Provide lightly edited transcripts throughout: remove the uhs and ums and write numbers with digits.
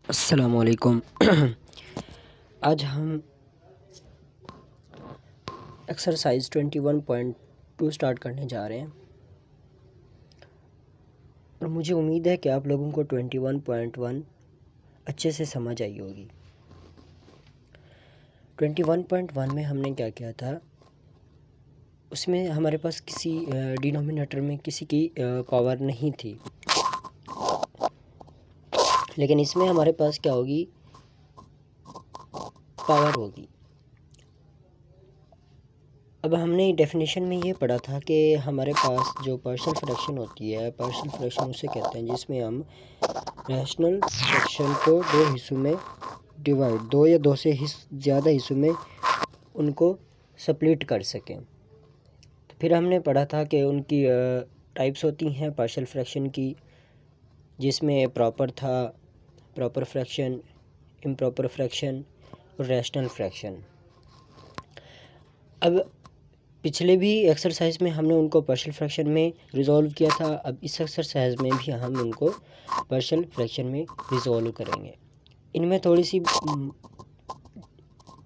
अस्सलामुअलैकुम। आज हम एक्सरसाइज 21.2 स्टार्ट करने जा रहे हैं और मुझे उम्मीद है कि आप लोगों को 21.1 अच्छे से समझ आई होगी। 21.1 में हमने क्या किया था, उसमें हमारे पास किसी डिनोमिनेटर में किसी की पावर नहीं थी, लेकिन इसमें हमारे पास क्या होगी, पावर होगी। अब हमने डेफिनेशन में ये पढ़ा था कि हमारे पास जो पार्शियल फ्रैक्शन होती है, पार्शियल फ्रैक्शन उसे कहते हैं जिसमें हम रैशनल फ्रैक्शन को दो हिस्सों में डिवाइड, दो या दो से ज़्यादा हिस्सों में उनको स्प्लिट कर सकें। तो फिर हमने पढ़ा था कि उनकी टाइप्स होती हैं पार्शियल फ्रैक्शन की, जिसमें प्रॉपर था, प्रॉपर फ्रैक्शन, इम्प्रॉपर फ्रैक्शन और रैशनल फ्रैक्शन। अब पिछले भी एक्सरसाइज में हमने उनको पार्शियल फ्रैक्शन में रिजॉल्व किया था। अब इस एक्सरसाइज में भी हम उनको पार्शियल फ्रैक्शन में रिजॉल्व करेंगे। इनमें थोड़ी सी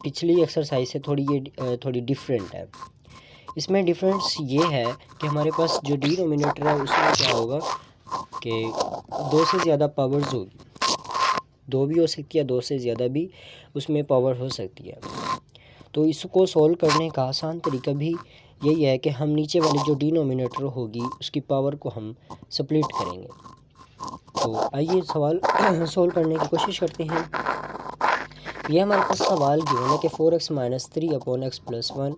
पिछली एक्सरसाइज से थोड़ी डिफरेंट है। इसमें डिफरेंस ये है कि हमारे पास जो डिनोमिनेटर है उसमें क्या होगा कि दो से ज़्यादा पावर्स होगी, दो भी हो सकती है, दो से ज़्यादा भी उसमें पावर हो सकती है। तो इसको सॉल्व करने का आसान तरीका भी यही है कि हम नीचे वाली जो डिनोमिनेटर होगी उसकी पावर को हम स्प्लिट करेंगे। तो आइए सवाल सॉल्व करने की कोशिश करते हैं। ये हमारे पास सवाल गिवन है कि 4x - 3/x+1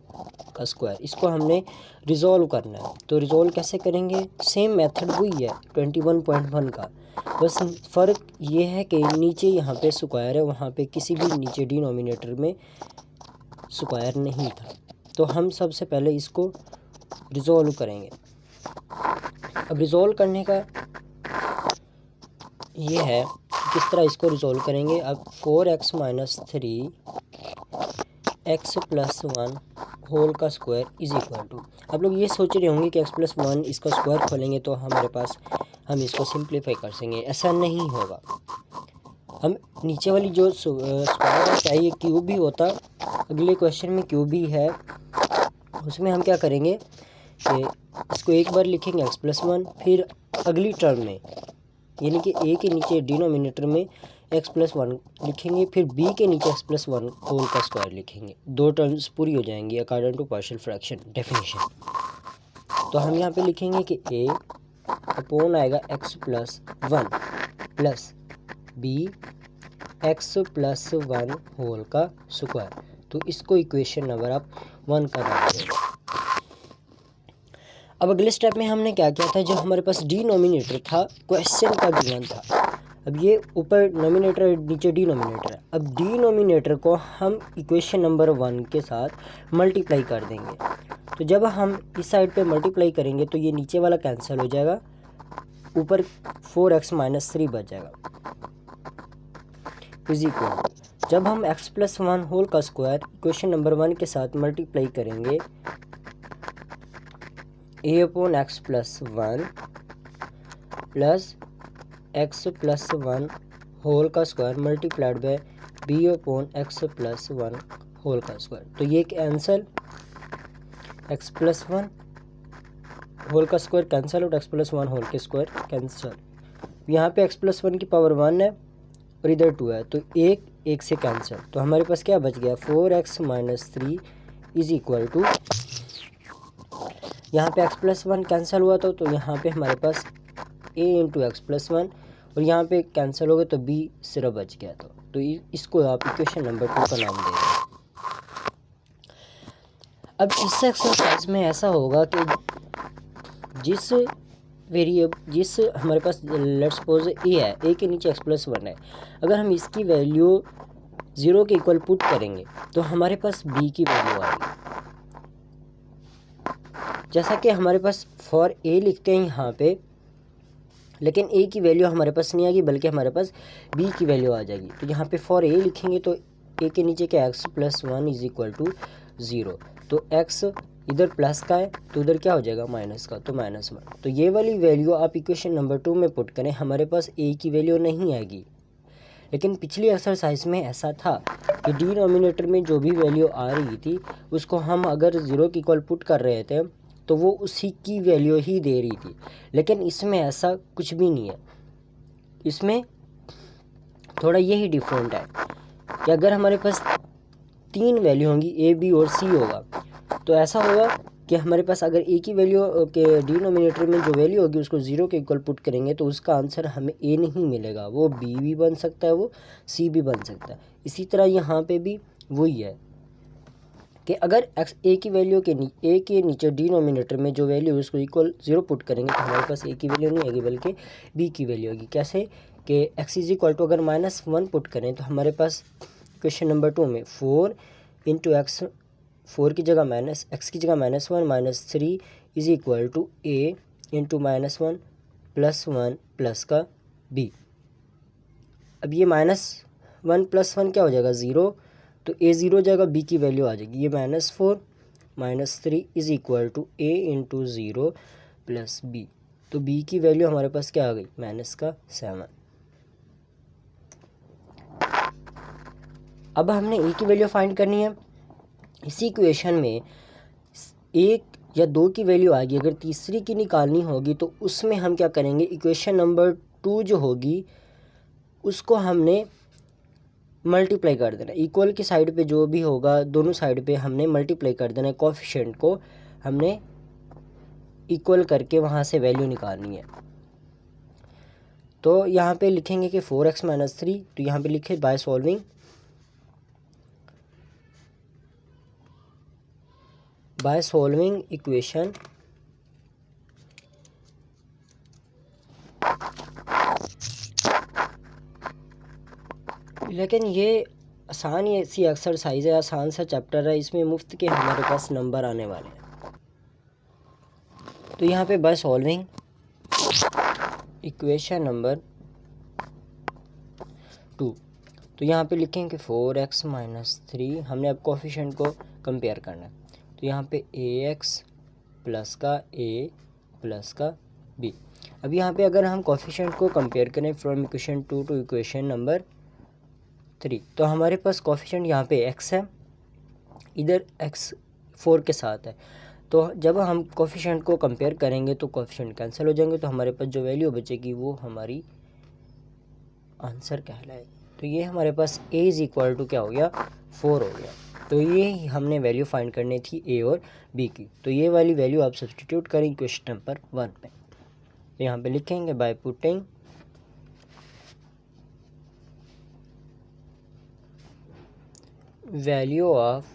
का स्क्वायर, इसको हमने रिजॉल्व करना है। तो रिजॉल्व कैसे करेंगे, सेम मेथड वही है 21.1 का, बस फ़र्क ये है कि नीचे यहाँ पे स्क्वायर है, वहाँ पे किसी भी नीचे डिनोमिनेटर में स्क्वायर नहीं था। तो हम सबसे पहले इसको रिजॉल्व करेंगे। अब रिजॉल्व करने का ये है कि किस तरह इसको रिजॉल्व करेंगे। अब 4x - 3x+1 होल का स्क्वायर इज इक्वल टू, आप लोग ये सोच रहे होंगे कि x+1 इसका स्क्वायर खोलेंगे तो हमारे पास हम इसको सिंप्लीफाई कर सकेंगे। ऐसा नहीं होगा। हम नीचे वाली जो स्क्वायर है, चाहे ये क्यूब भी होता, अगले क्वेश्चन में क्यूब भी है, उसमें हम क्या करेंगे कि इसको एक बार लिखेंगे x+1, फिर अगली टर्म में यानी कि a के नीचे डिनोमिनेटर में x+1 लिखेंगे, फिर b के नीचे x+1 होल का स्क्वायर लिखेंगे। दो टर्म्स पूरी हो जाएंगी according to partial fraction definition. तो हम यहाँ पे लिखेंगे कि a अपॉन आएगा x+1 plus b x+1 whole का स्क्वायर। तो इसको इक्वेशन नंबर आप 1 का नाम दें। अब अगले स्टेप में हमने क्या किया था, जो हमारे पास डिनोमिनेटर था क्वेश्चन का गिवन था। अब ये ऊपर नोमिनेटर नीचे डिनोमिनेटर है। अब डिनोमिनेटर को हम इक्वेशन नंबर 1 के साथ मल्टीप्लाई कर देंगे। तो जब हम इस साइड पे मल्टीप्लाई करेंगे तो ये नीचे वाला कैंसिल हो जाएगा, ऊपर 4x - 3 बच जाएगा इज इक्वल। जब हम x+1 होल का स्क्वायर इक्वेशन नंबर 1 के साथ मल्टीप्लाई करेंगे, a/x+1 प्लस x+1 होल का square multiplied by b/x+1 whole का स्क्वायर। तो ये कैंसिल, x+1 होल का स्क्वायर कैंसिल और x+1 होल के स्क्वायर कैंसिल। यहाँ पे x+1 की पावर 1 है और इधर 2 है, तो एक से कैंसिल। तो हमारे पास क्या बच गया, 4x - 3 इज इक्वल टू, यहाँ पे x+1 कैंसिल हुआ था तो यहाँ पे हमारे पास a × x+1 और यहाँ पे कैंसिल हो गया तो b सिर्फ बच गया। तो इसको आप इक्वेशन नंबर 2 का नाम देंगे। अब इस एक्सरसाइज में ऐसा होगा कि जिस हमारे पास लेट्स सपोज a है, a के नीचे x+1 है, अगर हम इसकी वैल्यू 0 के इक्वल पुट करेंगे तो हमारे पास b की वैल्यू आएगी। जैसा कि हमारे पास फॉर a लिखते हैं यहाँ पे, लेकिन a की वैल्यू हमारे पास नहीं आएगी बल्कि हमारे पास b की वैल्यू आ जाएगी। तो यहाँ पे फॉर a लिखेंगे तो a के नीचे क्या, x+1 इज इक्वल टू 0। तो x इधर प्लस का है तो उधर क्या हो जाएगा, माइनस का, तो -1। तो ये वाली वैल्यू आप इक्वेशन नंबर 2 में पुट करें, हमारे पास a की वैल्यू नहीं आएगी, लेकिन पिछली एक्सरसाइज में ऐसा था कि डिनोमिनेटर में जो भी वैल्यू आ रही थी उसको हम अगर 0 के इक्वल पुट कर रहे थे तो वो उसी की वैल्यू ही दे रही थी। लेकिन इसमें ऐसा कुछ भी नहीं है, इसमें थोड़ा यही डिफरेंट है कि अगर हमारे पास 3 वैल्यू होंगी, ए बी और सी होगा, तो ऐसा होगा कि हमारे पास अगर ए की वैल्यू के डिनोमिनेटर में जो वैल्यू होगी उसको 0 के इक्वल पुट करेंगे तो उसका आंसर हमें ए नहीं मिलेगा, वो बी भी बन सकता है, वो सी भी बन सकता है। इसी तरह यहाँ पे भी वही है कि अगर एक्स ए की वैल्यू ए के नीचे डिनोमिनेटर में जो वैल्यू है उसको इक्वल 0 पुट करेंगे तो हमारे पास ए की वैल्यू नहीं आएगी बल्कि बी की वैल्यू होगी। कैसे कि एक्स इज इक्वल टू अगर -1 पुट करें तो हमारे पास क्वेश्चन नंबर 2 में 4 इंटू एक्स, 4 की जगह माइनस एक्स की जगह -1 -3 is equal to A into -1 +1 plus का बी। अब ये -1 + 1 क्या हो जाएगा 0, तो ए 0 हो जाएगा, बी की वैल्यू आ जाएगी ये -4 -3 is equal to A into 0 plus B. तो बी की वैल्यू हमारे पास क्या आ गई -7। अब हमने ए की वैल्यू फाइंड करनी है। इसी इक्वेशन में 1 या 2 की वैल्यू आ गई, अगर तीसरी की निकालनी होगी तो उसमें हम क्या करेंगे, इक्वेशन नंबर 2 जो होगी उसको हमने मल्टीप्लाई कर देना। इक्वल की साइड पे जो भी होगा दोनों साइड पे हमने मल्टीप्लाई कर देना है, कोफिशिएंट को हमने इक्वल करके वहाँ से वैल्यू निकालनी है। तो यहाँ पे लिखेंगे कि 4x - 3, तो यहाँ पे लिखे बाय सॉल्विंग इक्वेशन लेकिन ये आसान ही ऐसी एक्सरसाइज है, आसान सा चैप्टर है, इसमें मुफ्त के हमारे पास नंबर आने वाले हैं। तो यहाँ पे बाय सॉल्विंग इक्वेशन नंबर 2, तो यहाँ पे लिखेंगे 4x - 3, हमने अब कोफिशिएंट को कंपेयर करना है। तो यहाँ पे ax प्लस का a प्लस का b। अब यहाँ पे अगर हम कोफिशिएंट को कंपेयर करें from equation 2 to equation number 3, तो हमारे पास कोफिशिएंट यहाँ पे x है, इधर x 4 के साथ है। तो जब हम कोफिशिएंट को कंपेयर करेंगे तो कोफिशिएंट कैंसिल हो जाएंगे, तो हमारे पास जो वैल्यू बचेगी वो हमारी आंसर कहलाएगी। तो ये हमारे पास a इज़ इक्वल टू क्या हो गया 4 हो गया। तो ये हमने वैल्यू फाइंड करनी थी a और b की। तो ये वाली वैल्यू आप सब्सटीट्यूट करें क्वेश्चन नंबर 1 पे। तो यहाँ पे लिखेंगे bye putting value of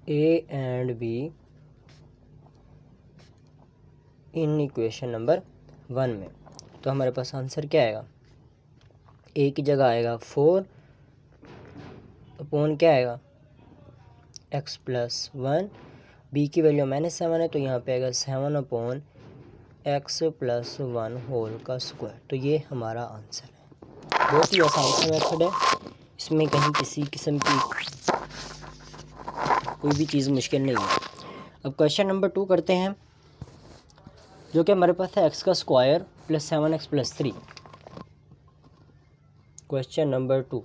a and b in equation number 1 में। तो हमारे पास आंसर क्या आएगा, a की जगह आएगा 4 अपॉन क्या आएगा x + 1, b की वैल्यू -7 है तो यहाँ पे आएगा 7 अपॉन x + 1 होल का स्क्वायर। तो ये हमारा आंसर है। बहुत ही आसान सा मेथड है, इसमें कहीं किसी किस्म की कोई भी चीज़ मुश्किल नहीं है। अब क्वेश्चन नंबर 2 करते हैं, जो कि हमारे पास है x का square + 7x + 3। Question number 2,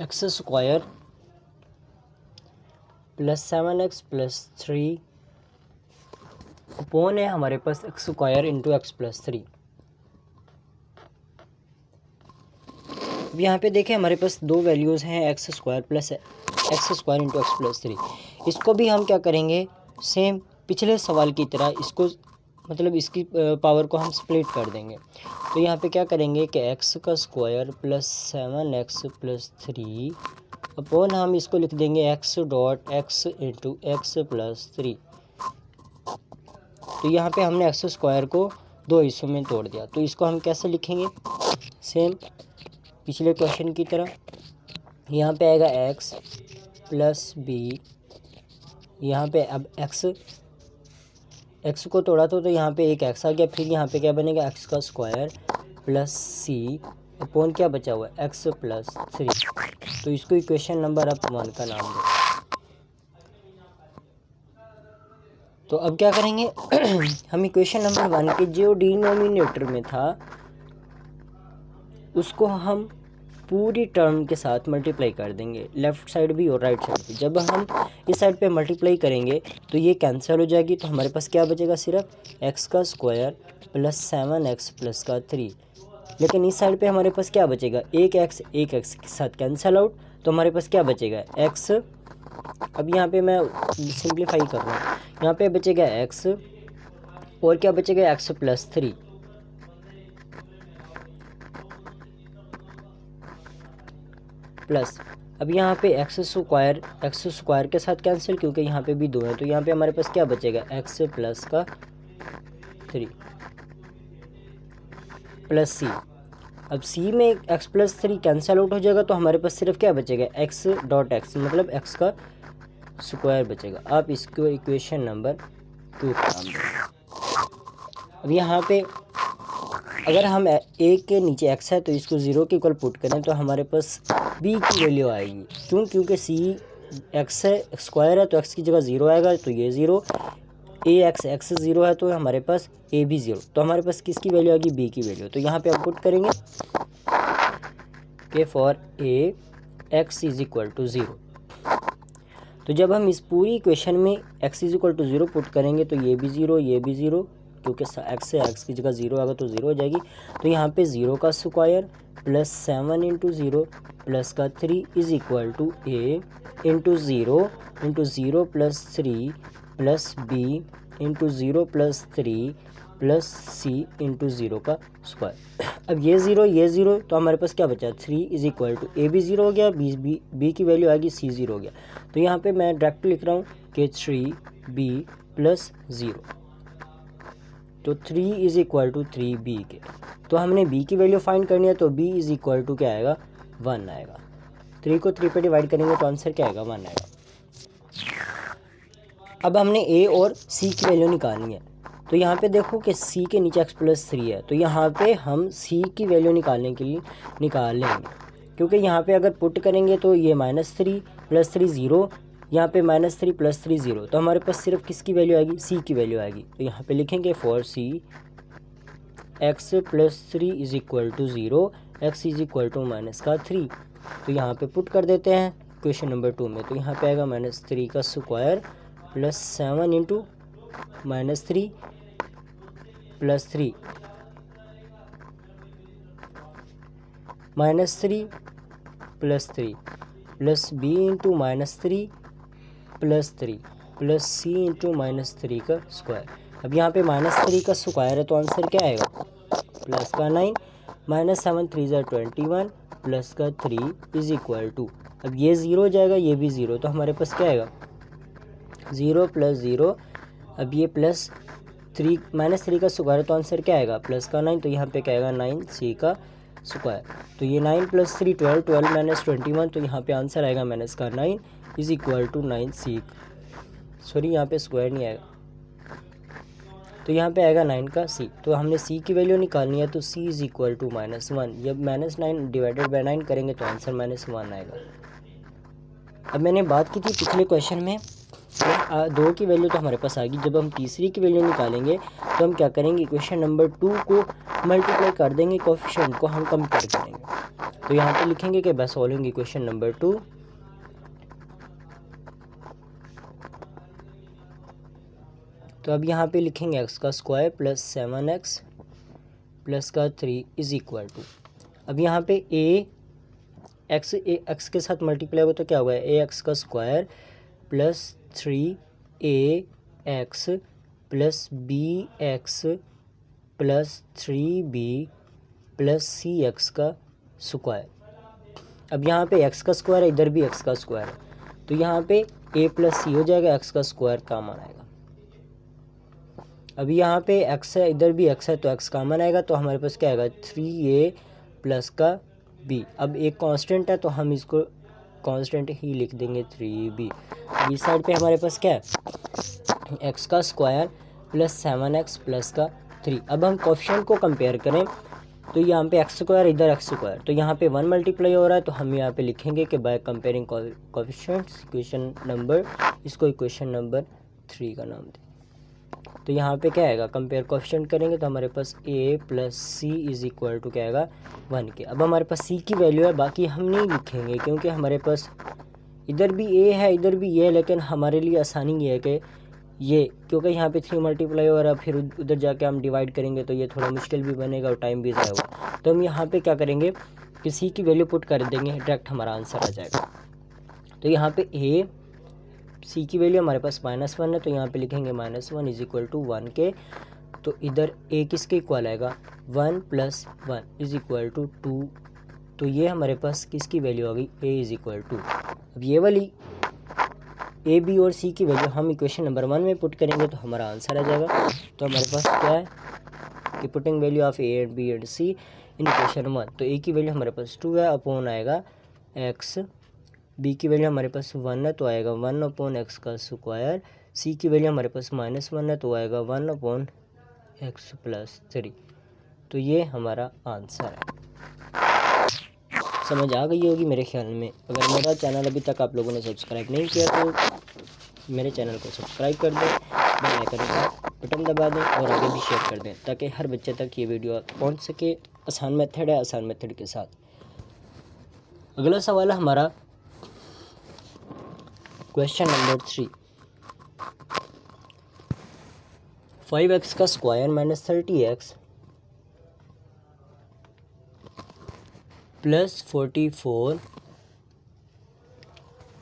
x square + 7x + 3 upon है हमारे पास x स्क्वायर इंटू x + 3। अब यहाँ पे देखें हमारे पास दो वैल्यूज़ हैं x स्क्वायर इंटू x + 3। इसको भी हम क्या करेंगे, सेम पिछले सवाल की तरह इसको मतलब इसकी पावर को हम स्प्लिट कर देंगे। तो यहाँ पे क्या करेंगे कि x का स्क्वायर + 7x + 3 अपॉन हम इसको लिख देंगे x इंटू x + 3। तो यहाँ पे हमने x स्क्वायर को दो हिस्सों में तोड़ दिया। तो इसको हम कैसे लिखेंगे, सेम पिछले क्वेश्चन की तरह। यहाँ पे आएगा x + b, यहाँ पे अब x को तोड़ा तो यहाँ पे एक x आ गया, फिर यहाँ पे क्या बनेगा x का स्क्वायर + c अपॉन क्या बचा हुआ है x + 3। तो इसको इक्वेशन नंबर अब 1 का नाम दो। तो अब क्या करेंगे हम इक्वेशन नंबर 1 के जो डिनोमिनेटर में था उसको हम पूरी टर्म के साथ मल्टीप्लाई कर देंगे, लेफ़्ट साइड भी और राइट साइड भी। जब हम इस साइड पे मल्टीप्लाई करेंगे तो ये कैंसिल हो जाएगी, तो हमारे पास क्या बचेगा, सिर्फ एक्स का स्क्वायर प्लस 7x प्लस का 3। लेकिन इस साइड पे हमारे पास क्या बचेगा, एक एक्स के साथ कैंसिल आउट, तो हमारे पास क्या बचेगा, एक्स। अब यहाँ पे मैं सिंप्लीफाई कर रहा हूँ, यहाँ पे बचेगा एक्स और क्या बचेगा, एक्स प्लस 3 प्लस, अब यहाँ पे एक्स स्क्वायर के साथ कैंसिल, क्योंकि यहाँ पे भी 2 है, तो यहाँ पे हमारे पास क्या बचेगा, एक्स प्लस का 3 प्लस सी। अब सी में एक्स प्लस 3 कैंसिल आउट हो जाएगा, तो हमारे पास सिर्फ क्या बचेगा, एक्स डॉट एक्स, मतलब एक्स का स्क्वायर बचेगा। आप इसको इक्वेशन नंबर 2 का नाम दें। अब यहाँ पे अगर हम ए के नीचे एक्स है तो इसको 0 के इक्वल पुट करें तो हमारे पास बी की वैल्यू आएगी। क्यों, क्योंकि सी एक्स है, स्क्वायर है, तो एक्स की जगह 0 आएगा, तो ये 0, ए एक्स 0 है तो हमारे पास ए भी 0, तो हमारे पास किसकी वैल्यू आएगी, बी की वैल्यू। तो यहाँ पे हम पुट करेंगे कि for A X is equal to 0। तो जब हम इस पूरी इक्वेशन में x is equal to 0 put करेंगे तो ये भी 0, ये भी 0, क्योंकि x से x की जगह 0 आएगा तो 0 हो जाएगी। तो यहाँ पे 0 का स्क्वायर प्लस 7 इंटू 0 प्लस का 3 is equal to A into 0 plus 3 plus B into 0 plus 3 plus C into 0 का स्क्वायर। अब ये 0 तो हमारे पास क्या बचा, 3 इज इक्वल टू ए भी 0 हो गया, बी की वैल्यू आएगी सी 0 हो गया। तो यहाँ पे मैं डायरेक्ट लिख रहा हूँ कि 3b प्लस 0, तो 3 इज इक्वल टू 3b के। तो हमने b की वैल्यू फाइंड करनी है, तो b इज इक्वल टू क्या आएगा, 1 आएगा। 3 को 3 पे डिवाइड करेंगे तो आंसर क्या आएगा, 1 आएगा। अब हमने a और c की वैल्यू निकालनी है, तो यहाँ पे देखो कि c के नीचे x प्लस 3 है, तो यहाँ पे हम c की वैल्यू निकालने के लिए निकाल लेंगे, क्योंकि यहाँ पे अगर पुट करेंगे तो ये -3 प्लस 3 0, यहाँ पे -3 प्लस 3 0, तो हमारे पास सिर्फ किसकी वैल्यू आएगी, c की वैल्यू आएगी। तो यहाँ पे लिखेंगे for c x plus 3 is equal to 0, x is equal to minus का 3। तो यहाँ पे पुट कर देते हैं क्वेश्चन नंबर 2 में, तो यहाँ पे आएगा -3 का square plus 7 into -3 plus 3 -3 plus 3 plus B into -3 plus 3 plus C into -3 का स्क्वायर। अब यहाँ पे -3 का स्क्वायर है तो आंसर क्या आएगा, प्लस का 9 -7 3 ज़ा 21 प्लस का 3 इज इक्वल टू, अब ये 0 हो जाएगा, ये भी 0, तो हमारे पास क्या आएगा, 0 प्लस 0, अब ये प्लस 3 -3 का स्क्वायर तो आंसर क्या आएगा, प्लस का 9, तो यहाँ पे क्या आएगा 9c का स्क्वायर। तो ये 9 प्लस 3 12 माइनस 21, तो यहाँ पे आंसर आएगा माइनस का 9 is equal to 9c, sorry यहाँ पे स्क्वायर नहीं आएगा, तो यहाँ पे आएगा 9 का c। तो हमने c की वैल्यू निकालनी है, तो c इज इक्वल टू -1, जब -9 डिवाइडेड बाय 9 करेंगे तो आंसर -1 आएगा। अब मैंने बात की थी पिछले क्वेश्चन में 2 की वैल्यू तो हमारे पास आ गई, जब हम तीसरी की वैल्यू निकालेंगे तो हम क्या करेंगे, क्वेश्चन नंबर 2 को मल्टीप्लाई कर देंगे, कोएफिशिएंट को हम कंपेयर करेंगे। तो यहाँ पे लिखेंगे कि बाय सॉल्विंग इक्वेशन नंबर 2 तो अब यहाँ पे लिखेंगे x का स्क्वायर प्लस 7x प्लस का 3 इज इक्वल टू, अब यहाँ पे x के साथ मल्टीप्लाई हो तो क्या हुआ है, ax का square plus 3ax plus bx plus 3b plus cx का स्क्वायर। अब यहाँ पे x का स्क्वायर है, इधर भी x का स्क्वायर है, तो यहाँ पे a प्लस c हो जाएगा, x का स्क्वायर कॉमन आएगा। अभी यहाँ पे x है, इधर भी x है, तो x कॉमन आएगा, तो हमारे पास क्या आएगा 3a प्लस का b। अब एक कांस्टेंट है तो हम इसको कांस्टेंट ही लिख देंगे 3b। इस साइड पे हमारे पास क्या है, x का स्क्वायर प्लस 7x प्लस का 3। अब हम कोएफिशिएंट को कंपेयर करें तो यहाँ पे x स्क्वायर, इधर x स्क्वायर, तो यहाँ पे 1 मल्टीप्लाई हो रहा है, तो हम यहाँ पे लिखेंगे कि by comparing coefficients equation number, इसको इक्वेशन नंबर 3 का नाम दें। तो यहाँ पे क्या आएगा, कंपेयर कोएफिशिएंट करेंगे तो हमारे पास a plus C is equal to क्या आएगा 1 के। अब हमारे पास c की वैल्यू है, बाकी हम नहीं लिखेंगे क्योंकि हमारे पास इधर भी a है इधर भी ये है, लेकिन हमारे लिए आसानी ये है कि ये क्योंकि यहाँ पे 3 मल्टीप्लाई हो रहा है, फिर उधर जाके हम डिवाइड करेंगे तो ये थोड़ा मुश्किल भी बनेगा और टाइम भी ज़ाया होगा। तो हम यहाँ पे क्या करेंगे कि c की वैल्यू पुट कर देंगे, डायरेक्ट हमारा आंसर आ जाएगा। तो यहाँ पे a c की वैल्यू हमारे पास -1 है, तो यहाँ पे लिखेंगे -1 इज इक्वल टू 1 के। तो इधर a किसके इक्वल आएगा, 1 + 1 इज इक्वल टू 2। तो ये हमारे पास किसकी वैल्यू आ गई, a इज इक्वल टू। अब ये वाली a b और c की वैल्यू हम इक्वेशन नंबर 1 में पुट करेंगे तो हमारा आंसर आ जाएगा। तो हमारे पास क्या है कि putting value of a and b and c in equation 1। तो a की वैल्यू हमारे पास 2 है, अपॉन आएगा x। b की वैल्यू हमारे पास 1 है तो आएगा 1 अपॉन x का स्क्वायर। c की वैल्यू हमारे पास -1 है तो आएगा 1 अपॉन x + 3। तो ये हमारा आंसर है। समझ आ गई होगी मेरे ख्याल में। अगर मेरा चैनल अभी तक आप लोगों ने सब्सक्राइब नहीं किया तो मेरे चैनल को सब्सक्राइब कर दें, बेल आइकन का बटन दबा दें और आगे भी शेयर कर दें ताकि हर बच्चे तक ये वीडियो पहुंच सके। आसान मेथड है, आसान मेथड के साथ। अगला सवाल है हमारा क्वेश्चन नंबर 3। 5x का square -30x plus 44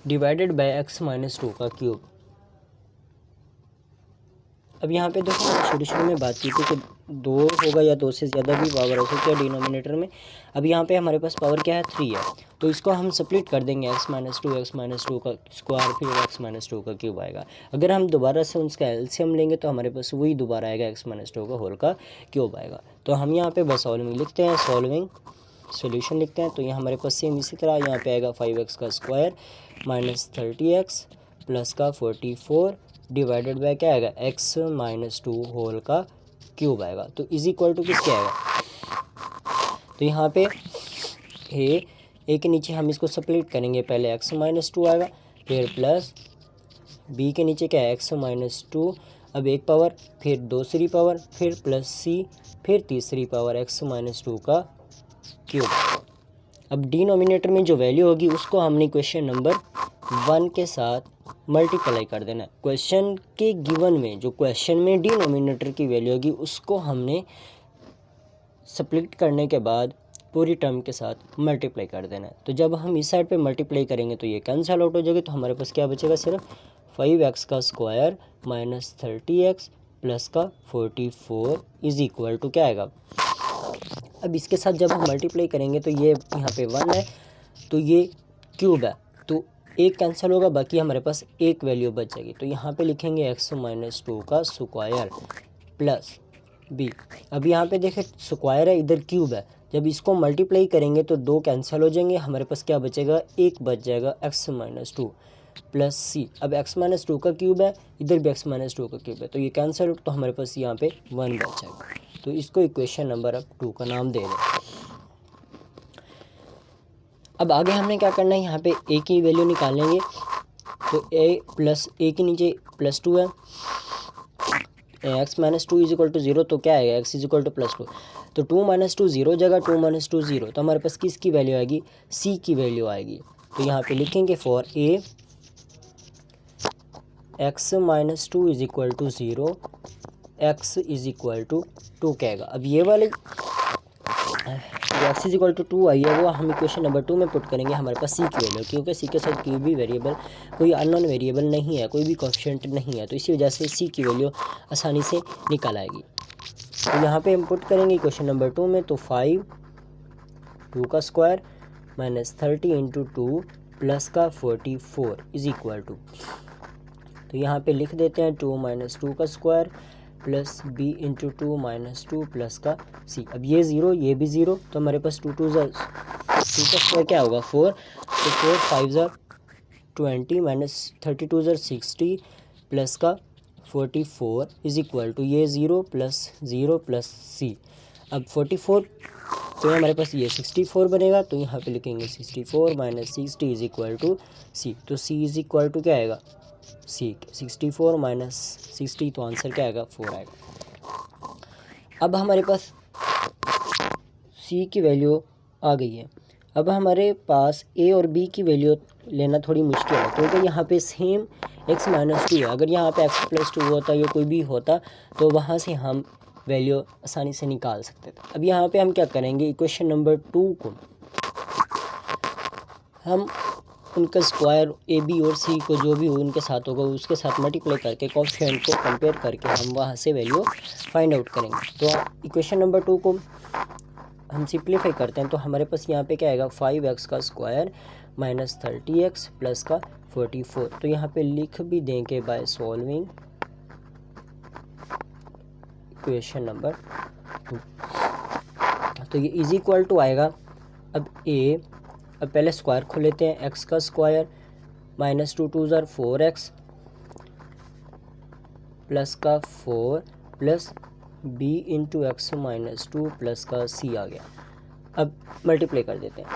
divided by x - 2 का क्यूब। अब यहाँ पे देखो मैंने शुरू में बात की थी कि 2 होगा या 2 से ज़्यादा भी पावर हो सकती है डिनोमिनेटर में। अब यहाँ पे हमारे पास पावर क्या है, 3 है, तो इसको हम स्प्लिट कर देंगे x - 2 का स्क्वायर फिर x - 2 का क्यूब आएगा। अगर हम दोबारा से उसका एलसीएम लेंगे तो हमारे पास वही दोबारा आएगा, x - 2 का होल का क्यूब आएगा। तो हम यहाँ पे बस सॉल्विंग लिखते हैं, सॉल्विंग सोल्यूशन लिखते हैं। तो यहाँ हमारे पास सेम इसी तरह यहाँ पे आएगा 5x का स्क्वायर -30x प्लस का 44 डिवाइडेड बाय क्या आएगा, x - 2 होल का क्यूब आएगा। तो इज इक्वल टू किसके आएगा, तो यहाँ पे ए के नीचे हम इसको स्प्लिट करेंगे, पहले x - 2 आएगा, फिर प्लस b के नीचे क्या है x - 2, अब एक पावर, फिर दूसरी पावर, फिर प्लस c, फिर तीसरी पावर x - 2 का क्यूब। अब डिनोमिनेटर में जो वैल्यू होगी उसको हमने क्वेश्चन नंबर 1 के साथ मल्टीप्लाई कर देना है। क्वेश्चन के गिवन में जो क्वेश्चन में डिनोमिनेटर की वैल्यू होगी उसको हमने स्प्लिट करने के बाद पूरी टर्म के साथ मल्टीप्लाई कर देना है। तो जब हम इस साइड पे मल्टीप्लाई करेंगे तो ये कैंसिल आउट हो जाएगा, तो हमारे पास क्या बचेगा, सिर्फ 5x का स्क्वायर -30x प्लस का 44 इज इक्वल टू क्या आएगा। अब इसके साथ जब हम मल्टीप्लाई करेंगे तो ये यहाँ पे 1 है तो ये क्यूब है, तो एक कैंसिल होगा, बाकी हमारे पास एक वैल्यू बच जाएगी। तो यहाँ पे लिखेंगे x - 2 का स्क्वायर प्लस b। अब यहाँ पे देखें स्क्वायर है, इधर क्यूब है, जब इसको मल्टीप्लाई करेंगे तो 2 कैंसिल हो जाएंगे, हमारे पास क्या बचेगा, एक बच जाएगा x - 2 प्लस c। अब x - 2 का क्यूब है, इधर भी x - 2 का क्यूब है, तो ये कैंसिल हो, तो हमारे पास यहाँ पे 1 बच जाएगा। तो इसको इक्वेशन नंबर अब 2 का नाम दे दें। अब आगे हमने क्या करना है, यहाँ पे a की वैल्यू निकालेंगे, तो a प्लस a के नीचे +2 है, x - 2 इज इक्वल टू 0, तो क्या आएगा, x इज इक्वल टू +2, तो 2 - 2 0 जगह 2 - 2 0, तो हमारे पास किसकी वैल्यू आएगी, c की वैल्यू आएगी। तो यहाँ पे लिखेंगे for a x - 2 is equal to 0, x is equal to 2 कहेगा। अब ये वाली जो x इज इक्वल टू 2 आई है वो हम इक्वेशन नंबर 2 में पुट करेंगे, हमारे पास c की वैल्यू, क्योंकि c के साथ कोई भी वेरिएबल, कोई अननोन वेरिएबल नहीं है, कोई भी कोएफिशिएंट नहीं है, तो इसी वजह से c की वैल्यू आसानी से निकल आएगी। तो यहाँ पे हम पुट करेंगे इक्वेशन नंबर 2 में, तो 5 2 का स्क्वायर -30 × 2 प्लस का 44 इज इक्वल टू, तो यहाँ पे लिख देते हैं 2 - 2 का स्क्वायर प्लस b × 2 - 2 प्लस का c। अब ये 0 ये भी 0, तो हमारे पास 2 का स्क्वायर क्या होगा, 4, तो 4 5 20 -32 60 प्लस का 44 इज इक्वल टू ये 0 प्लस c। अब 44 तो हमारे पास ये 64 बनेगा, तो यहाँ पे लिखेंगे 64 - 60 इज इक्वल टू c। तो c इज इक्वल टू क्या आएगा, सी के 64 माइनस 60, तो आंसर क्या आएगा 4 आएगा। अब हमारे पास सी की वैल्यू आ गई है। अब हमारे पास ए और बी की वैल्यू लेना थोड़ी मुश्किल है, क्योंकि यहाँ पे सेम x माइनस 2 है। अगर यहाँ पे x प्लस 2 होता या कोई भी होता तो वहाँ से हम वैल्यू आसानी से निकाल सकते थे। अब यहाँ पे हम क्या करेंगे, इक्वेशन नंबर 2 को हम उनका स्क्वायर ए बी और सी को जो भी हो उनके साथ होगा उसके साथ मल्टीप्लाई करके कोएफिशिएंट को कंपेयर करके हम वहाँ से वैल्यू फाइंड आउट करेंगे। तो इक्वेशन नंबर 2 को हम सिंप्लीफाई करते हैं, तो हमारे पास यहाँ पे क्या आएगा 5x का स्क्वायर माइनस 30x प्लस का 44। तो यहाँ पे लिख भी देंगे बाय सॉल्विंग इक्वेशन नंबर 2। तो ये इज इक्वल टू आएगा, अब पहले स्क्वायर खोल लेते हैं, x का स्क्वायर माइनस 2 2 ज़ार 4x प्लस का 4 plus b into x minus 2 plus का c आ गया। अब मल्टीप्लाई कर देते हैं,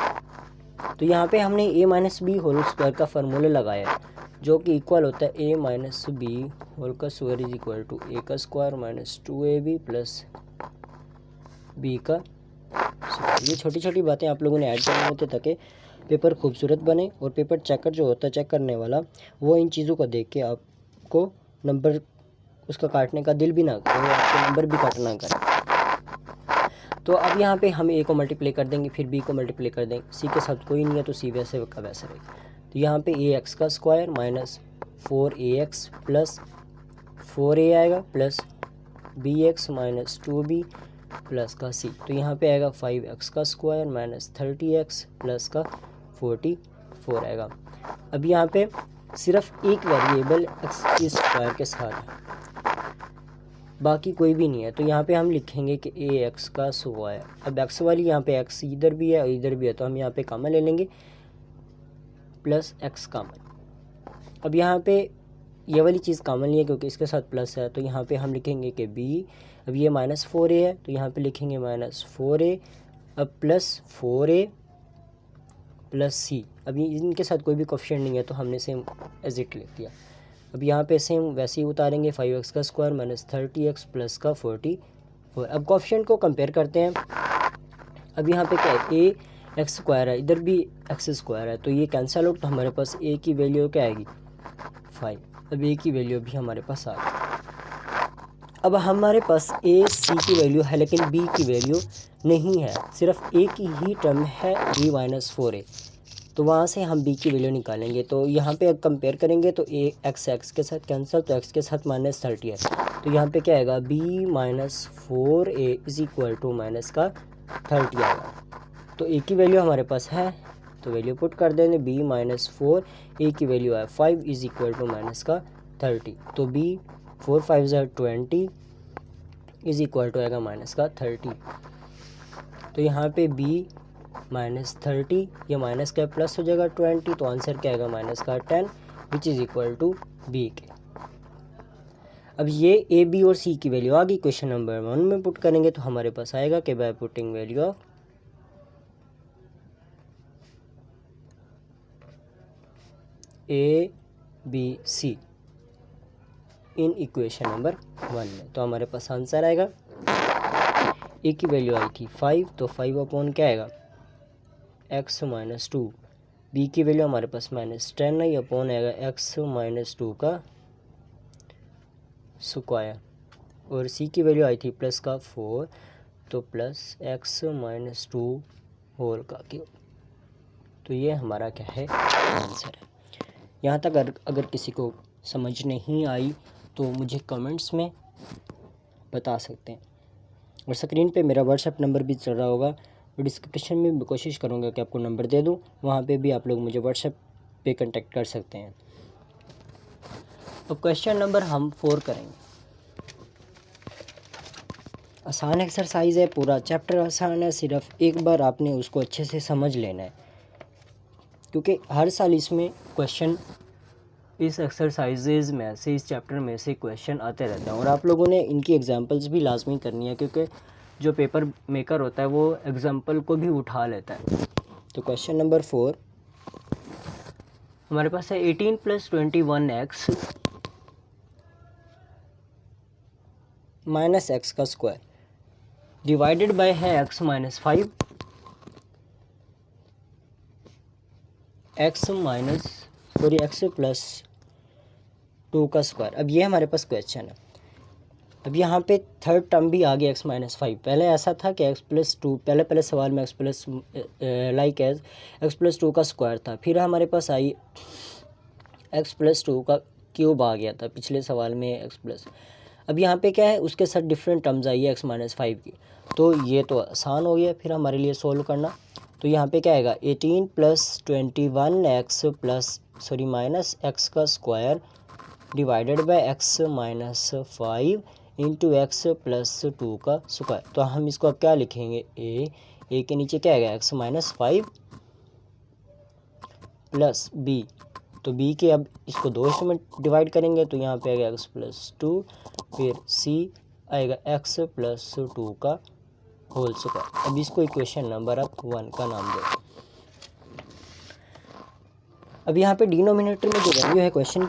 तो यहाँ पे हमने a minus b whole square का फार्मूला लगाया है, जो कि इक्वल होता है a माइनस बी होल का square is equal to a का square minus 2ab plus b का। ये छोटी छोटी बातें आप लोगों ने ऐड करनी होती ताकि पेपर खूबसूरत बने, और पेपर चेकर जो होता है चेक करने वाला वो इन चीज़ों को देख के आपको नंबर उसका काटने का दिल भी ना करे, वो आपको नंबर भी काट ना करे। तो अब यहाँ पे हम a को मल्टीप्लाई कर देंगे, फिर b को मल्टीप्लाई कर देंगे, c के साथ कोई नहीं है तो c वैसे का वैसे रहेगा। तो यहाँ पे ax का square minus 4ax plus 4a आएगा plus bx minus 2b plus का c। तो यहाँ पे आएगा 5x का स्क्वायर माइनस 30x प्लस का 44 आएगा। अब यहाँ पे सिर्फ एक वेरिएबल x के स्क्वायर के साथ है, बाकी कोई भी नहीं है, तो यहाँ पे हम लिखेंगे कि ax का स्क्वायर। अब x वाली यहाँ पे x इधर भी है और इधर भी है, तो हम यहाँ पे कॉमन ले लेंगे प्लस x कॉमन। अब यहाँ पे ये वाली चीज़ कॉमन नहीं है क्योंकि इसके साथ प्लस है, तो यहाँ पे हम लिखेंगे कि b, अब ये माइनस 4a है तो यहाँ पे लिखेंगे माइनस 4a, अब प्लस 4a प्लस c। अब इनके साथ कोई भी कोएफिशिएंट नहीं है तो हमने सेम एज इट लिख दिया। अब यहाँ पे सेम वैसे ही उतारेंगे, 5x का स्क्वायर माइनस 30x प्लस का 44। अब कोएफिशिएंट को कंपेयर करते हैं। अब यहाँ पे क्या है, a x स्क्वायर है, इधर भी x स्क्वायर है, तो ये कैंसिल आउट, तो हमारे पास a की वैल्यू क्या आएगी 5। अब a की वैल्यू भी हमारे पास आ गई। अब हमारे पास a c की वैल्यू है लेकिन b की वैल्यू नहीं है, सिर्फ a की ही टर्म है b माइनस 4a, तो वहाँ से हम b की वैल्यू निकालेंगे। तो यहाँ पे कंपेयर करेंगे तो a x के साथ कैंसिल, तो x के साथ माइनस 30 है, तो यहाँ पे क्या आएगा b minus 4a is equal to minus का 30 आएगा। तो a की वैल्यू हमारे पास है तो वैल्यू पुट कर देंगे, b माइनस 4 a की वैल्यू है 5 इज इक्वल टू माइनस का 30, तो b 4 5 ज़ार 20 इज इक्वल टू आएगा माइनस का 30। तो यहाँ पे b माइनस 30, ये माइनस का प्लस हो जाएगा 20, तो आंसर क्या आएगा माइनस का 10 which is equal to b के। अब ये a b और c की वैल्यू आ गई, क्वेश्चन नंबर 1 में पुट करेंगे तो हमारे पास आएगा कि by putting value of a b c in equation number 1 में, तो हमारे पास आंसर आएगा a की वैल्यू आई थी 5, तो 5 अपॉन क्या आएगा x माइनस 2, b की वैल्यू हमारे पास माइनस 10 है, अपॉन आएगा x माइनस 2 का स्क्वायर, और c की वैल्यू आई थी प्लस का 4, तो प्लस x माइनस 2 होल का क्यूब। तो ये हमारा क्या है आंसर है। यहाँ तक अगर किसी को समझ नहीं आई तो मुझे कमेंट्स में बता सकते हैं, और स्क्रीन पे मेरा व्हाट्सएप नंबर भी चल रहा होगा, और डिस्क्रिप्शन में कोशिश करूँगा कि आपको नंबर दे दूँ, वहाँ पे भी आप लोग मुझे व्हाट्सएप पे कांटेक्ट कर सकते हैं। अब क्वेश्चन नंबर हम 4 करेंगे। आसान एक्सरसाइज है, पूरा चैप्टर आसान है, सिर्फ एक बार आपने उसको अच्छे से समझ लेना है, क्योंकि हर साल इसमें क्वेश्चन इस एक्सरसाइजेज में से इस चैप्टर में से क्वेश्चन आते रहते हैं, और आप लोगों ने इनकी एग्जांपल्स भी लाजमी करनी है, क्योंकि जो पेपर मेकर होता है वो एग्जांपल को भी उठा लेता है। तो क्वेश्चन नंबर 4, हमारे पास है 18 + 21x माइनस एक्स का स्क्वायर डिवाइडेड बाय है x - 5 x + 2 का स्क्वायर। अब ये हमारे पास क्वेश्चन है। अब यहाँ पे थर्ड टर्म भी आ गया x - 5। पहले ऐसा था कि x + 2, पहले सवाल में x + 2 का स्क्वायर था। फिर हमारे पास आई x + 2 का क्यूब आ गया था पिछले सवाल में अब यहाँ पे क्या है, उसके साथ डिफरेंट टर्म्स आई है x - 5 की। तो ये तो आसान हो गया फिर हमारे लिए सोल्व करना। तो यहाँ पे क्या आएगा, 18 + 21x माइनस एक्स का square divided by x - 5 into x + 2 का स्क्वायर। तो हम इसको अब क्या लिखेंगे, ए के नीचे क्या आएगा, x - 5 प्लस b। तो b के अब इसको दो हिस्सों में डिवाइड करेंगे तो यहाँ पे आएगा x + 2, फिर c आएगा x + 2 का होल स्क्वायर। अब इसको इक्वेशन नंबर 1 का नाम दो। अब यहाँ पे डिनोमिनेटर में जो वैल्यू है क्वेश्चन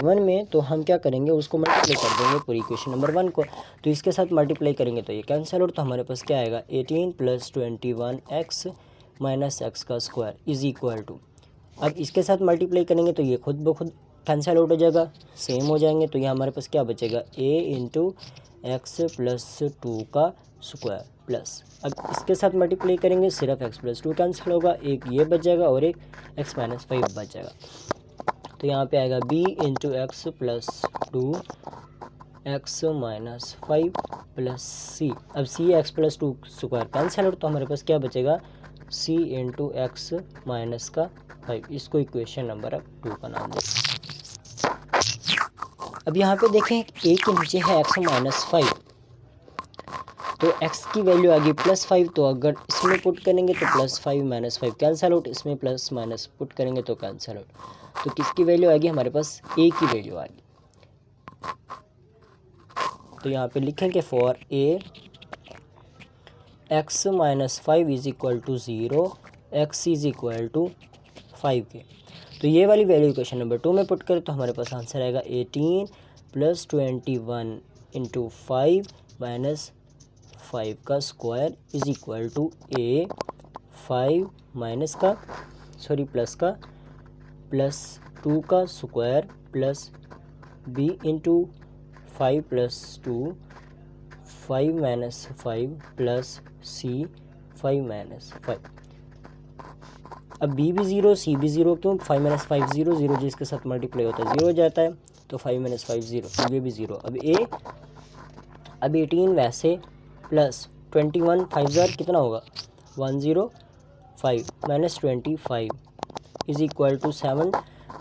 1 में, तो हम क्या करेंगे, उसको मल्टीप्लाई कर देंगे पूरी इक्वेशन नंबर 1 को। तो इसके साथ मल्टीप्लाई करेंगे तो ये कैंसिल हो, तो हमारे पास क्या आएगा, 18 + 21x माइनस एक्स का स्क्वायर इज इक्वल टू। अब इसके साथ मल्टीप्लाई करेंगे तो ये खुद ब खुद कैंसिल आउट हो जाएगा, सेम हो जाएंगे। तो यहाँ हमारे पास क्या बचेगा, a × x + 2 का स्क्वायर प्लस, अब इसके साथ मल्टीप्लाई करेंगे सिर्फ x + 2 कैंसिल होगा, एक ये बच जाएगा और एक x - 5 बच जाएगा। तो यहाँ पे आएगा b × x + 2 x - 5 plus c। अब c x + 2 square cancel out, तो हमारे पास क्या बचेगा, c × x - 5। इसको इक्वेशन नंबर 2 का नाम दें। अब यहाँ पे देखें, a के नीचे है x - 5, तो x की वैल्यू आ गई +5। तो अगर इसमें पुट करेंगे तो +5 - 5 कैंसिल आउट, इसमें प्लस माइनस पुट करेंगे तो कैंसिल आउट। तो किसकी वैल्यू आ गई, हमारे पास a की वैल्यू आ गई। तो यहाँ पे लिखेंगे for a x - 5 is equal to 0, x is equal to 5 के। तो ये वाली वैल्यू इक्वेशन नंबर 2 में पुट करें तो हमारे पास आंसर आएगा 18 + 21 × 5 माइनस 5 का square is equal to a 5 minus का प्लस का +2 का square plus b × 5 + 2 5 - 5 plus c 5 - 5। अब b भी 0 c भी 0, क्यों, 5 - 5 0 0 जिसके साथ मल्टीप्लाई होता है 0 हो जाता है, तो 5 - 5 0, ये भी 0। अब 18 वैसे प्लस 21 5 कितना होगा, 105 माइनस 25 इज इक्वल टू 7,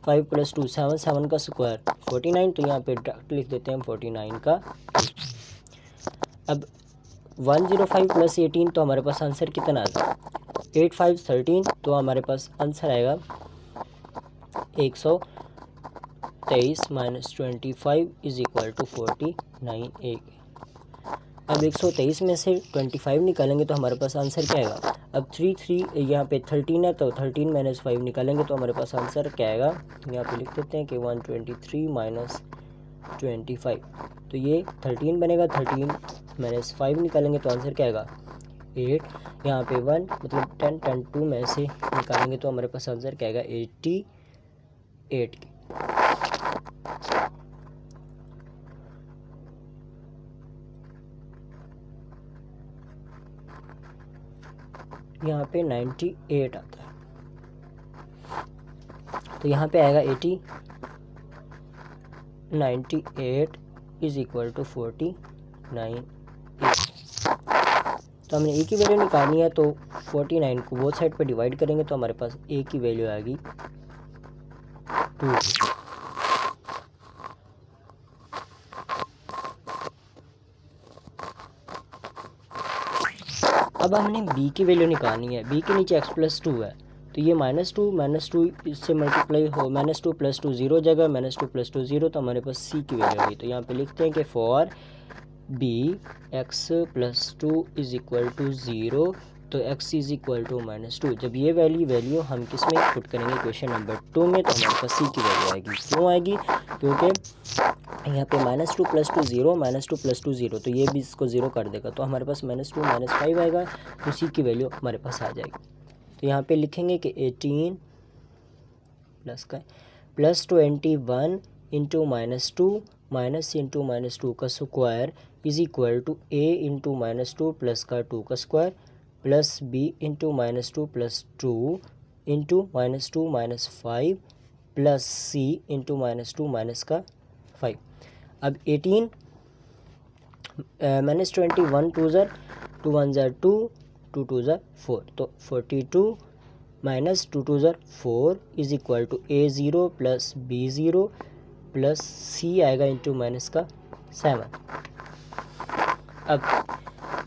5 + 2 7 7 का स्क्वायर 49। तो यहाँ पे डायरेक्ट लिख देते हैं 49 का। अब 105 + 18, तो हमारे पास आंसर कितना आ गया, 8 5 13। तो हमारे पास आंसर आएगा 123 माइनस 25 इज इक्वल टू 49 एक। अब 123 में से 25 निकालेंगे तो हमारे पास आंसर क्या आएगा। अब 3 यहाँ पे 13 है, तो 13 - 5 निकालेंगे तो हमारे पास आंसर क्या आएगा, यहाँ पे लिख देते हैं कि 123 माइनस 25। तो ये 13 बनेगा, 13 - 5 निकालेंगे तो आंसर क्या आएगा 8। यहाँ पे 1 मतलब 10 10 2 में से निकालेंगे तो हमारे पास आंसर क्या आएगा 88 की। यहाँ पे 98 आता है, तो यहाँ पे आएगा 98 इज इक्वल टू 49। तो हमने ए की वैल्यू निकालनी है, तो 49 को बोथ साइड पे डिवाइड करेंगे तो हमारे पास ए की वैल्यू आएगी 2। अब हमने b की वैल्यू निकालनी है। b के नीचे x + 2 है, तो ये -2 इससे मल्टीप्लाई हो, -2 + 2 0 जगह, -2 + 2 0, तो हमारे पास c की वैल्यू होगी। तो यहाँ पे लिखते हैं कि for b x + 2 is equal to 0, तो x इज़ इक्वल टू -2। जब ये वैल्यू हम किस में पुट करेंगे क्वेश्चन नंबर 2 में, तो हमारे पास c की वैल्यू आएगी। क्यों आएगी? क्योंकि यहाँ पे -2 + 2 0, -2 + 2 0, तो ये भी इसको 0 कर देगा, तो हमारे पास -2 -5 आएगा, तो c की वैल्यू हमारे पास आ जाएगी। तो यहाँ पे लिखेंगे कि 18 प्लस 21 इंटू -2 माइनस इंटू -2 का square is equal to a into -2 plus का 2 का square plus b into -2 plus 2 into -2 -5 plus c into -2 minus का 5। अब 18 -21 2 ज़र 2 1 ज़र 2 2 2 ज़र 4, तो 42 माइनस 2 2 ज़र 4 is equal to a0 plus b0 plus c आएगा इंटू माइनस का 7। अब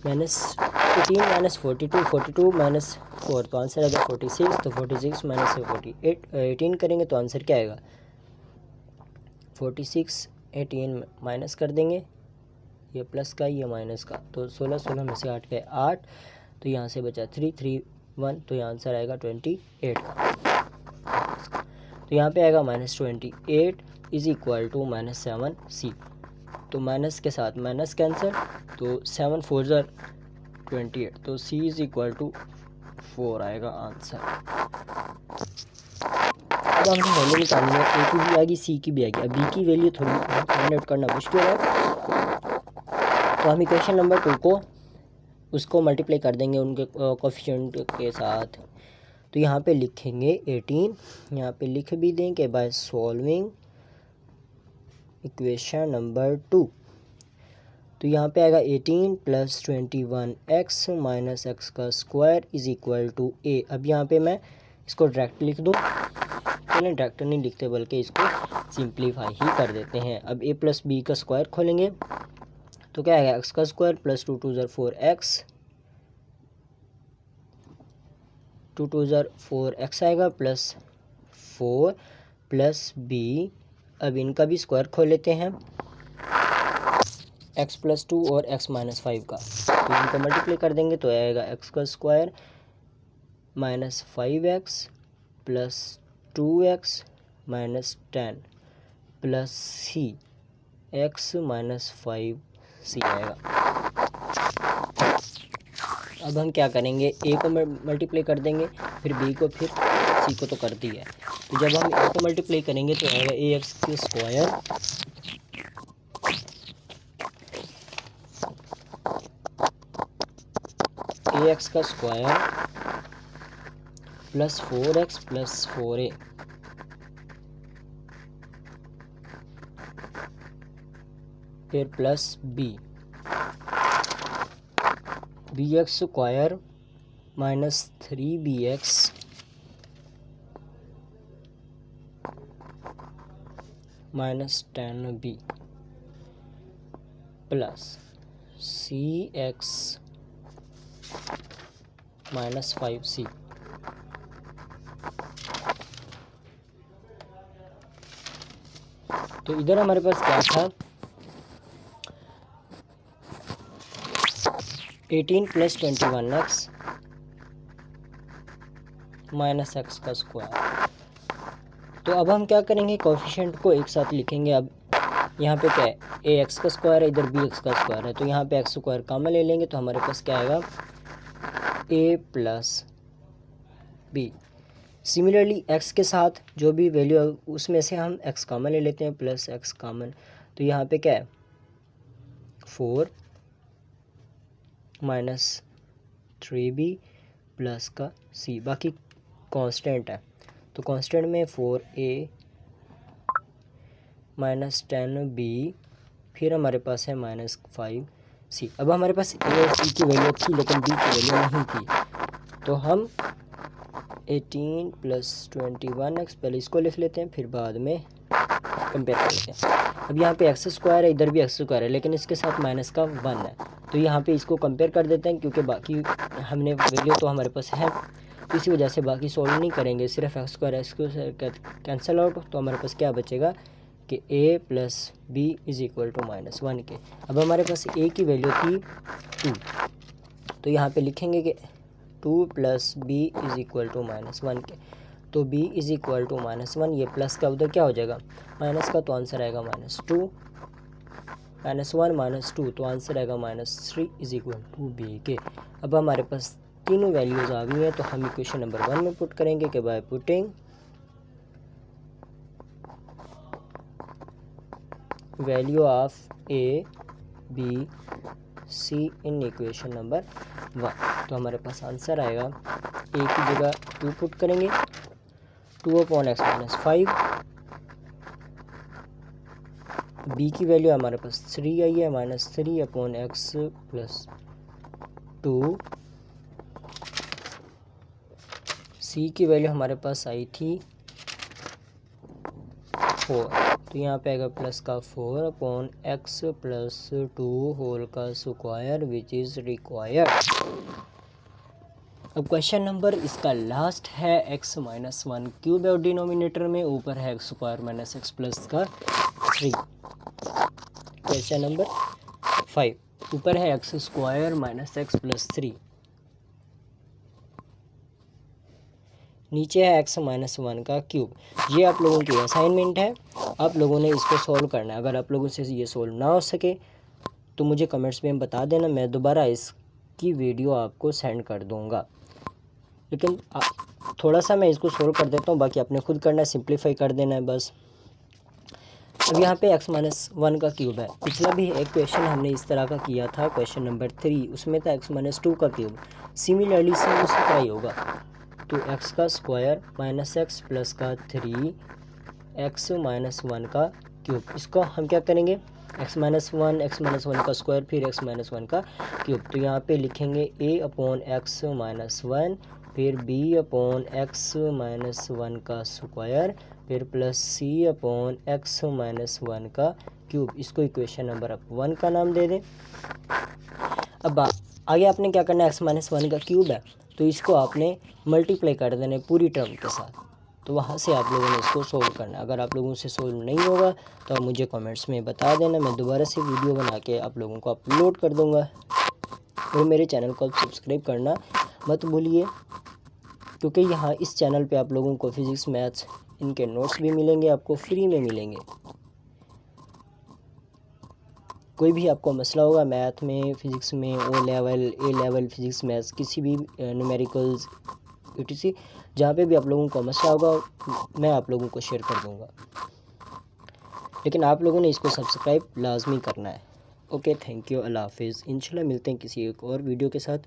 -18 माइनस 42 42 माइनस 4, तो आंसर आएगा 46, तो 46 माइनस 48 18 करेंगे तो आंसर क्या आएगा 46। 18 माइनस कर देंगे, ये प्लस का ये माइनस का, तो 16 16 में से 8 गए 8, तो यहाँ से बचा 3 3 1, तो यहाँ आंसर आएगा 28 का। तो यहाँ पे आएगा -28 इज इक्वल टू -7c, तो माइनस के साथ माइनस कैंसिल, तो 7 4 ज़र 28, तो c इज इक्वल टू 4 आएगा आंसर। अब हमने वैल्यू निकालनी है, a की भी आएगी c की भी आएगी। अब b की वैल्यू थोड़ी फाइंड आउट करना मुश्किल है, तो हम इक्वेशन नंबर 2 को उसको मल्टीप्लाई कर देंगे उनके कोफिशिएंट के साथ। तो यहाँ पे लिखेंगे 18, यहाँ पे लिख भी दें कि बाय सॉल्विंग इक्वेशन नंबर 2, तो यहाँ पे आएगा 18 प्लस 21x माइनस x का square is equal to a। अब यहाँ पे मैं इसको डायरेक्ट लिख दूँ, चलें डायरेक्ट नहीं लिखते बल्कि इसको सिंप्लीफाई ही कर देते हैं। अब a प्लस b का स्क्वायर खोलेंगे तो क्या आएगा x का स्क्वायर प्लस 2 2 ज़र 4x 2 2 ज़र 4x आएगा प्लस 4 प्लस b। अब इनका भी स्क्वायर खोल लेते हैं, x प्लस 2 और x माइनस 5 का, तो इनको मल्टीप्लाई कर देंगे तो आएगा x का square minus 5x plus 2x minus 10 plus c x minus 5c आएगा। अब हम क्या करेंगे, a को मल्टीप्लाई कर देंगे, फिर b को, फिर c को तो कर दिया है। तो जब हम a को मल्टीप्लाई करेंगे तो आएगा ax का स्क्वायर ax का square plus 4x plus 4a फिर plus b bx square minus 3bx minus 10b plus cx minus 5c। तो इधर हमारे पास क्या था 18 प्लस 21x माइनस x का स्क्वायर। तो अब हम क्या करेंगे, कोफिशिएंट को एक साथ लिखेंगे। अब यहाँ पे क्या है ax का स्क्वायर है, इधर bx का स्क्वायर है, तो यहाँ पे x स्क्वायर कॉमन ले लेंगे तो हमारे पास क्या आएगा a plus b। Similarly x के साथ जो भी वैल्यू है उसमें से हम x कॉमन ले लेते हैं, प्लस x कॉमन, तो यहाँ पे क्या है 4 माइनस 3b प्लस का c, बाकी कांस्टेंट है, तो कांस्टेंट में 4a माइनस 10b, फिर हमारे पास है माइनस 5c। अब हमारे पास a और c की वैल्यू थी लेकिन b की वैल्यू नहीं थी, तो हम 18 प्लस 21x पहले इसको लिख लेते हैं, फिर बाद में कंपेयर कर लेते हैं। अब यहाँ पे एक्स स्क्वायर है, इधर भी एक्स स्क्वायर है, लेकिन इसके साथ माइनस का 1 है, तो यहाँ पे इसको कंपेयर कर देते हैं क्योंकि बाकी हमने वैल्यू तो हमारे पास है, इसी वजह से बाकी सॉल्व नहीं करेंगे, सिर्फ एक्स स्क्वायर कैंसिल आउट, तो हमारे पास क्या बचेगा कि a plus b is equal to -1 के। अब हमारे पास a की वैल्यू थी 2, तो यहाँ पे लिखेंगे कि 2 plus b is equal to -1 के, तो b इज़ इक्वल टू -1, ये प्लस का उधर क्या हो जाएगा माइनस का, तो आंसर आएगा -2, -1 -2, तो आंसर आएगा -3 इज़ इक्वल टू बी के। अब हमारे पास तीनों वैल्यूज़ आ गई हैं, तो हम इक्वेशन नंबर 1 में पुट करेंगे कि by putting value of A B C in equation number 1, तो हमारे पास आंसर आएगा ए की जगह 2 पुट करेंगे, 2/x - 5, बी की वैल्यू हमारे पास 3 आई है, -3/x + 2, सी की वैल्यू हमारे पास आई थी 4, तो यहाँ पे आएगा प्लस का 4/x + 2 होल का स्क्वायर विच इज़ रिक्वायर्ड। अब क्वेश्चन नंबर इसका लास्ट है x - 1 क्यूब है डिनोमिनेटर में, ऊपर है x² - x + 3। क्वेश्चन नंबर 5, ऊपर है x² - x + 3, नीचे है x - 1 का क्यूब। ये आप लोगों की असाइनमेंट है, आप लोगों ने इसको सॉल्व करना है। अगर आप लोगों से ये सॉल्व ना हो सके तो मुझे कमेंट्स में बता देना, मैं दोबारा इसकी वीडियो आपको सेंड कर दूंगा। लेकिन थोड़ा सा मैं इसको सॉल्व कर देता हूँ, बाकी आपने खुद करना है, सिंप्लीफाई कर देना है बस। अब यहाँ पे x - 1 का क्यूब है। पिछला भी एक क्वेश्चन हमने इस तरह का किया था, क्वेश्चन नंबर 3, उसमें था x - 2 का क्यूब। सिमिलरली सेम उसी तरह ही होगा, तो x² - x + 3 x - 1 का क्यूब। इसको हम क्या करेंगे, x - 1 का स्क्वायर फिर x - 1 का क्यूब, तो यहाँ पे लिखेंगे a/x - 1 फिर b/x - 1 का स्क्वायर फिर प्लस c/x - 1 का क्यूब। इसको इक्वेशन नंबर 1 का नाम दे दें। अब आगे आपने क्या करना है, x - 1 का क्यूब है तो इसको आपने मल्टीप्लाई कर देना है पूरी टर्म के साथ, तो वहाँ से आप लोगों ने इसको सोल्व करना है। अगर आप लोगों से सोल्व नहीं होगा तो आप मुझे कमेंट्स में बता देना, मैं दोबारा से वीडियो बना के आप लोगों को अपलोड कर दूँगा। और मेरे चैनल को आप सब्सक्राइब करना मत भूलिए, क्योंकि यहाँ इस चैनल पे आप लोगों को फिज़िक्स मैथ्स इनके नोट्स भी मिलेंगे, आपको फ्री में मिलेंगे। कोई भी आपको मसला होगा मैथ में, फ़िज़िक्स में, ओ लेवल, ए लेवल फ़िज़िक्स मैथ्स, किसी भी न्यूमेरिकल्स etc, जहाँ पे भी आप लोगों को मसला होगा मैं आप लोगों को शेयर कर दूँगा। लेकिन आप लोगों ने इसको सब्सक्राइब लाजमी करना है। ओके, थैंक यू, अल्लाह हाफिज़। इंशाल्लाह मिलते हैं किसी एक और वीडियो के साथ।